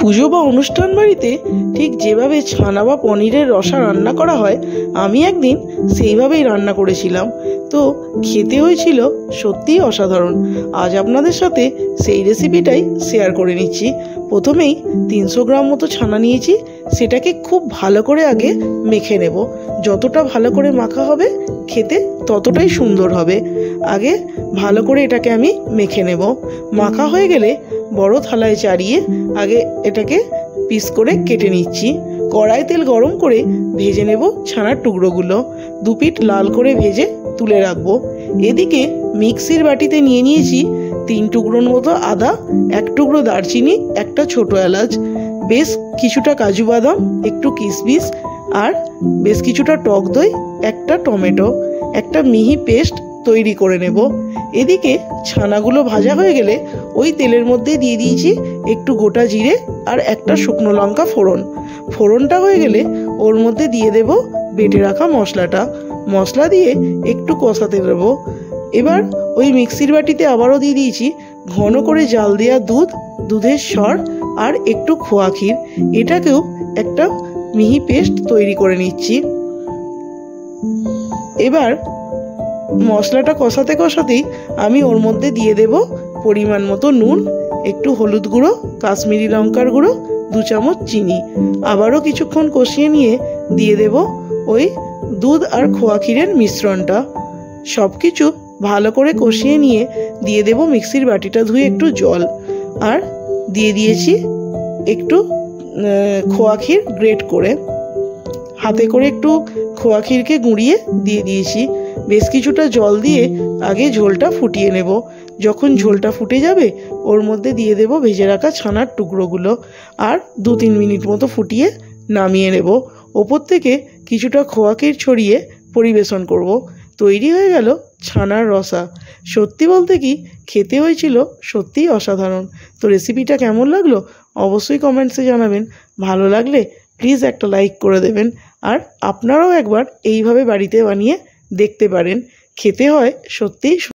পুজো বা অনুষ্ঠান বাড়িতে ঠিক যেভাবে ছানা বা পনিরের রসা রান্না করা হয়, আমি একদিন সেইভাবেই রান্না করেছিলাম। তো খেতে হয়েছিল সত্যিই অসাধারণ। আজ আপনাদের সাথে সেই রেসিপিটাই শেয়ার করে নিচ্ছি। প্রথমেই 300 গ্রাম মতো ছানা নিয়েছি, সেটাকে খুব ভালো করে আগে মেখে নেব। যতটা ভালো করে মাখা হবে খেতে ততটাই সুন্দর হবে। আগে ভালো করে এটাকে আমি মেখে নেব। মাখা হয়ে গেলে বড় থালায় চাড়িয়ে আগে এটাকে পিস করে কেটে নিচ্ছি। কড়াই তেল গরম করে ভেজে নেব ছানার টুকরোগুলো। 2 পিঠ লাল করে ভেজে তুলে রাখবো। এদিকে মিক্সির বাটিতে নিয়ে নিয়েছি 3 টুকরোর মতো আদা, 1 টুকরো দারচিনি, একটা ছোট এলাচ, বেশ কিছুটা কাজু বাদাম, একটু কিশমিশ আর বেশ কিছুটা টক দই, একটা টমেটো, একটা মিহি পেস্ট তৈরি করে নেব। এদিকে ছানাগুলো ভাজা হয়ে গেলে ওই তেলের মধ্যে দিয়ে দিয়েছি একটু গোটা জিরে আর একটা শুকনো লঙ্কা ফোড়ন। ফোড়নটা হয়ে গেলে ওর মধ্যে দিয়ে দেব বেটে রাখা মশলাটা। মশলা দিয়ে একটু কষাতে দেব। এবার ওই মিক্সির বাটিতে আবারও দিয়ে দিয়েছি ঘন করে জাল দেওয়া দুধ, দুধের সর আর একটু খোয়া ক্ষীর। এটাকেও একটা মিহি পেস্ট তৈরি করে নিচ্ছি। এবার মশলাটা কষাতে কষাতেই আমি ওর মধ্যে দিয়ে দেব পরিমাণ মতো নুন, একটু হলুদ গুঁড়ো, কাশ্মীরি লঙ্কার গুঁড়ো, 2 চামচ চিনি। আবারও কিছুক্ষণ কষিয়ে নিয়ে দিয়ে দেব ওই দুধ আর খোয়া ক্ষীরের মিশ্রণটা। সব কিছু ভালো করে কষিয়ে নিয়ে দিয়ে দেব মিক্সির বাটিটা ধুয়ে একটু জল, আর দিয়ে দিয়েছি একটু খোয়া ক্ষীর গ্রেট করে। হাতে করে একটু খোয়া ক্ষীরকে গুঁড়িয়ে দিয়ে দিয়েছি। বেশ কিছুটা জল দিয়ে আগে ঝোলটা ফুটিয়ে নেব। যখন ঝোলটা ফুটে যাবে ওর মধ্যে দিয়ে দেব ভেজে রাখা ছানার টুকরোগুলো, আর 2-3 মিনিট মতো ফুটিয়ে নামিয়ে নেব। ওপর থেকে কিছুটা খোয়া ক্ষীর ছড়িয়ে পরিবেশন করব। তৈরি হয়ে গেল ছানার রসা। সত্যি বলতে কি খেতে হয়েছিল সত্যিই অসাধারণ। তো রেসিপিটা কেমন লাগলো অবশ্যই কমেন্টসে জানাবেন। ভালো লাগলে প্লিজ একটা লাইক করে দেবেন, আর আপনারাও একবার এইভাবে বাড়িতে বানিয়ে দেখতে পারেন। খেতে হয় সত্যিই